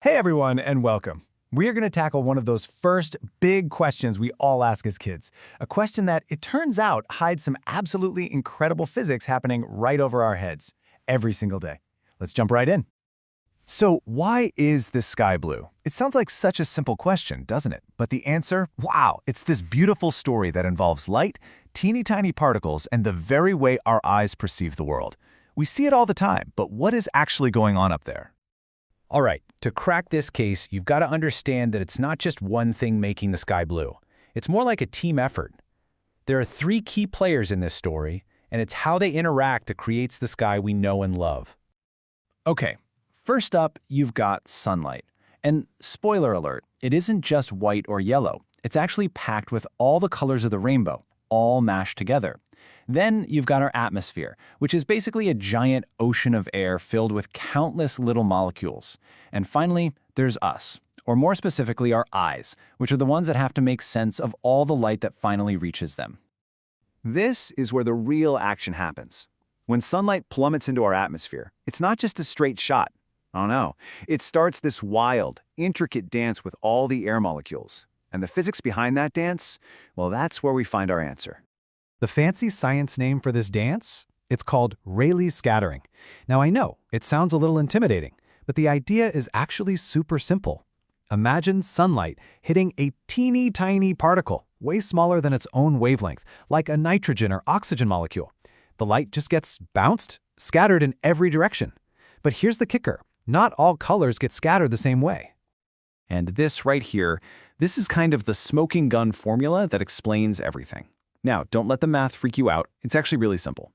Hey everyone, and welcome. We are going to tackle one of those first big questions we all ask as kids. A question that, it turns out, hides some absolutely incredible physics happening right over our heads, every single day. Let's jump right in. So, why is the sky blue? It sounds like such a simple question, doesn't it? But the answer? Wow, it's this beautiful story that involves light, teeny tiny particles, and the very way our eyes perceive the world. We see it all the time, but what is actually going on up there? All right, to crack this case, you've got to understand that it's not just one thing making the sky blue. It's more like a team effort. There are three key players in this story, and it's how they interact that creates the sky we know and love. Okay, first up, you've got sunlight. And spoiler alert, it isn't just white or yellow. It's actually packed with all the colors of the rainbow, all mashed together. Then you've got our atmosphere, which is basically a giant ocean of air filled with countless little molecules. And finally, there's us, or more specifically our eyes, which are the ones that have to make sense of all the light that finally reaches them. This is where the real action happens. When sunlight plummets into our atmosphere, it's not just a straight shot. Oh no, it starts this wild, intricate dance with all the air molecules. And the physics behind that dance, well, that's where we find our answer. The fancy science name for this dance? It's called Rayleigh scattering. Now I know, it sounds a little intimidating, but the idea is actually super simple. Imagine sunlight hitting a teeny tiny particle, way smaller than its own wavelength, like a nitrogen or oxygen molecule. The light just gets bounced, scattered in every direction. But here's the kicker. Not all colors get scattered the same way. And this right here, this is kind of the smoking gun formula that explains everything. Now, don't let the math freak you out. It's actually really simple.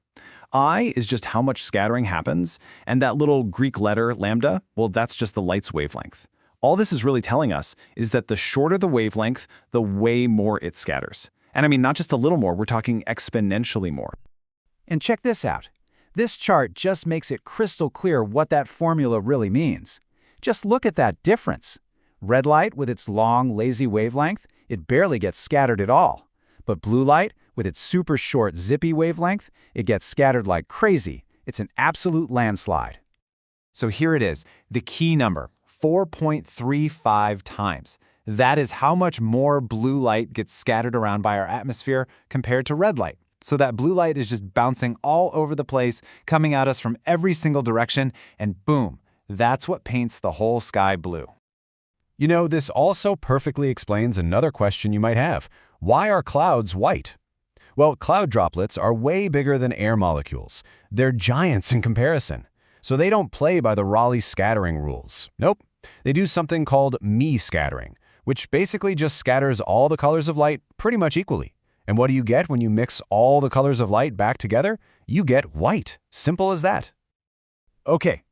I is just how much scattering happens, and that little Greek letter, lambda, well, that's just the light's wavelength. All this is really telling us is that the shorter the wavelength, the way more it scatters. And I mean, not just a little more, we're talking exponentially more. And check this out. This chart just makes it crystal clear what that formula really means. Just look at that difference. Red light, with its long, lazy wavelength, it barely gets scattered at all. But blue light, with its super short, zippy wavelength, it gets scattered like crazy. It's an absolute landslide. So here it is, the key number, 4.35 times. That is how much more blue light gets scattered around by our atmosphere compared to red light. So that blue light is just bouncing all over the place, coming at us from every single direction, and boom, that's what paints the whole sky blue. You know, this also perfectly explains another question you might have. Why are clouds white? Well, cloud droplets are way bigger than air molecules. They're giants in comparison. So they don't play by the Rayleigh scattering rules. Nope. They do something called Mie scattering, which basically just scatters all the colors of light pretty much equally. And what do you get when you mix all the colors of light back together? You get white. Simple as that. Okay,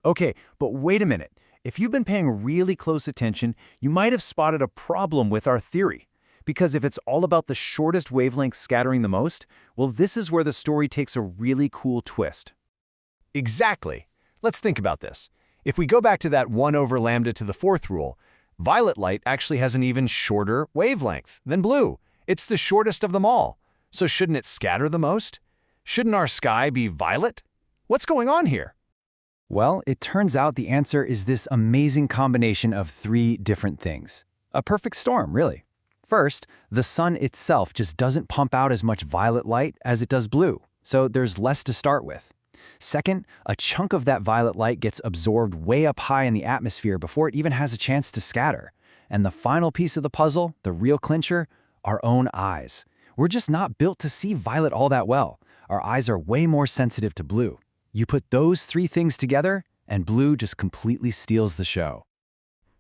but wait a minute. If you've been paying really close attention, you might have spotted a problem with our theory. Because if it's all about the shortest wavelength scattering the most, well, this is where the story takes a really cool twist. Exactly. Let's think about this. If we go back to that 1 over lambda to the fourth rule, violet light actually has an even shorter wavelength than blue. It's the shortest of them all. So shouldn't it scatter the most? Shouldn't our sky be violet? What's going on here? Well, it turns out the answer is this amazing combination of three different things. A perfect storm, really. First, the sun itself just doesn't pump out as much violet light as it does blue, so there's less to start with. Second, a chunk of that violet light gets absorbed way up high in the atmosphere before it even has a chance to scatter. And the final piece of the puzzle, the real clincher, our own eyes. We're just not built to see violet all that well. Our eyes are way more sensitive to blue. You put those three things together, and blue just completely steals the show.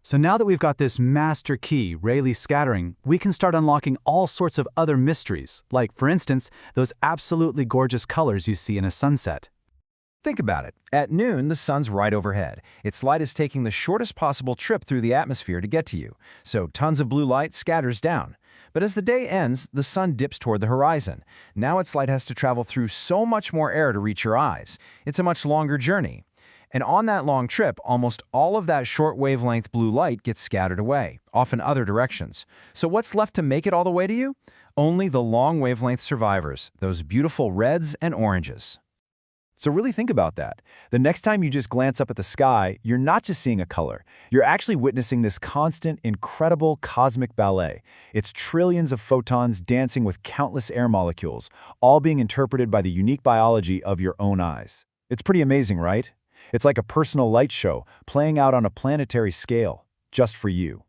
So now that we've got this master key, Rayleigh scattering, we can start unlocking all sorts of other mysteries, like, for instance, those absolutely gorgeous colors you see in a sunset. Think about it. At noon, the sun's right overhead. Its light is taking the shortest possible trip through the atmosphere to get to you, so tons of blue light scatters down. But as the day ends, the sun dips toward the horizon. Now its light has to travel through so much more air to reach your eyes. It's a much longer journey. And on that long trip, almost all of that short wavelength blue light gets scattered away, off in other directions. So what's left to make it all the way to you? Only the long wavelength survivors, those beautiful reds and oranges. So really think about that. The next time you just glance up at the sky, you're not just seeing a color. You're actually witnessing this constant, incredible cosmic ballet. It's trillions of photons dancing with countless air molecules, all being interpreted by the unique biology of your own eyes. It's pretty amazing, right? It's like a personal light show playing out on a planetary scale, just for you.